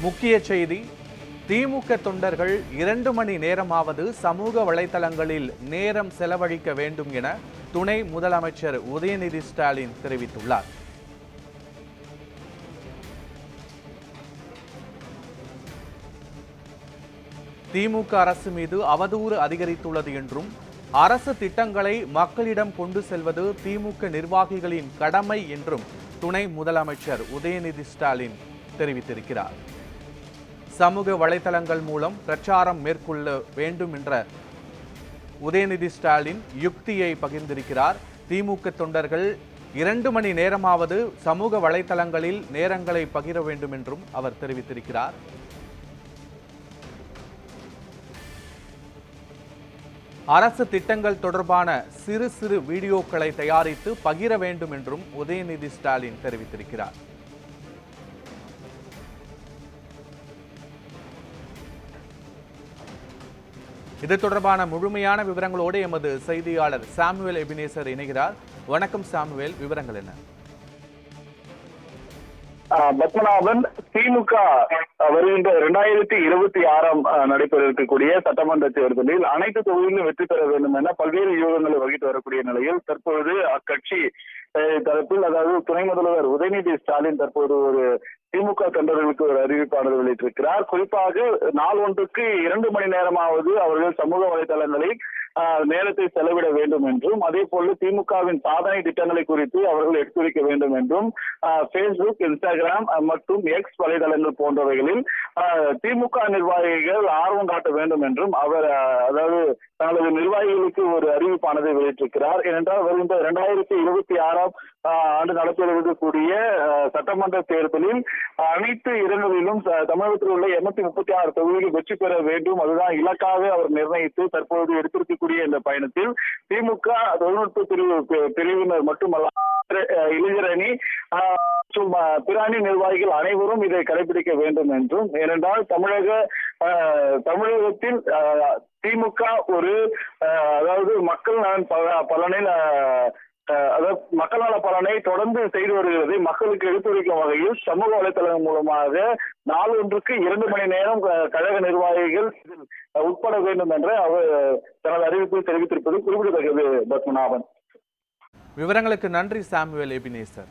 முக்கிய செய்தி: திமுக தொண்டர்கள் 2 மணி நேரமாவது சமூக வலைதளங்களில் நேரம் செலவழிக்க வேண்டும் என துணை முதலமைச்சர் உதயநிதி ஸ்டாலின் தெரிவித்துள்ளார். திமுக அரசு மீது அவதூறு அதிகரித்துள்ளது என்றும், அரசு திட்டங்களை மக்களிடம் கொண்டு செல்வது திமுக நிர்வாகிகளின் கடமை என்றும் துணை முதலமைச்சர் உதயநிதி ஸ்டாலின் தெரிவித்திருக்கிறார். சமூக வலைதளங்கள் மூலம் பிரச்சாரம் மேற்கொள்ள வேண்டும் என்ற உதயநிதி ஸ்டாலின் யுக்தியை பகிர்ந்திருக்கிறார். திமுக தொண்டர்கள் 2 மணி நேரமாவது சமூக வலைதளங்களில் நேரங்களை பகிர வேண்டும் என்றும் அவர் தெரிவித்திருக்கிறார். அரசு திட்டங்கள் தொடர்பான சிறு சிறு வீடியோக்களை தயாரித்து பகிர வேண்டும் என்றும் உதயநிதி ஸ்டாலின் தெரிவித்திருக்கிறார். இது தொடர்பான முழுமையான விவரங்களோடு எமது செய்தியாளர் சாமுவேல் எபினேசர் இணைகிறார். வணக்கம் சாமுவேல், விவரங்கள் என்ன? பத்மநாபன், திமுக வருகின்ற 2026 நடைபெற இருக்கக்கூடிய சட்டமன்ற தேர்தலில் அனைத்து தொகுதிகளிலும் வெற்றி பெற வேண்டும் என பல்வேறு யூகங்களை வகித்து வரக்கூடிய நிலையில் தற்பொழுது அக்கட்சி தரப்பில், அதாவது துணை முதல்வர் உதயநிதி ஸ்டாலின் தற்போது ஒரு திமுக தொண்டர்களுக்கு ஒரு அறிவிப்பானது வெளியிட்டிருக்கிறார். குறிப்பாக நாள் ஒன்றுக்கு 2 மணி நேரமாவது அவர்கள் சமூக வலைதளங்களில் நேரத்தை செலவிட வேண்டும் என்றும், அதே போல திமுகவின் சாதனை திட்டங்களை குறித்து அவர்கள் எடுத்துரைக்க வேண்டும் என்றும் பேஸ்புக், இன்ஸ்டாகிராம் மற்றும் எக்ஸ் வலைதளங்கள் போன்றவைகளில் திமுக நிர்வாகிகள் ஆர்வம் காட்ட வேண்டும் என்றும் அவர் அதாவது தங்களது நிர்வாகிகளுக்கு ஒரு அறிவிப்பானதை வெளியிட்டிருக்கிறார். ஏனென்றால் வருகின்ற 2026 ஆண்டு நடைபெறக்கூடிய சட்டமன்ற தேர்தலில் அனைத்து இடங்களிலும் தமிழகத்தில் உள்ள 236 தொகுதிகள் வெற்றி பெற வேண்டும், அதுதான் இலக்காக அவர் நிர்ணயித்து தற்போது எடுத்திருக்கக்கூடிய இந்த பயணத்தில் திமுக தொழில்நுட்ப பிரிவினர் மட்டுமல்ல இளைஞர் அணி மற்றும் பிற அணி நிர்வாகிகள் அனைவரும் இதை கடைபிடிக்க வேண்டும் என்றும், ஏனென்றால் தமிழகத்தில் திமுக ஒரு அதாவது மக்கள் நலன் பலனில் அதாவது மக்கள் நல பலனை தொடர்ந்து செய்து வருகிறது. மக்களுக்கு எடுத்துரைக்கும் வகையில் சமூக வலைதளம் மூலமாக நாள் ஒன்றுக்கு 2 மணி நேரம் கழக நிர்வாகிகள் உட்பட வேண்டும் என்று அவர் தனது அறிவிப்பில் தெரிவித்திருப்பது குறிப்பிடத்தக்கது. பத்மநாபன், விவரங்களுக்கு நன்றி சாமுவேல் எபினேசர்.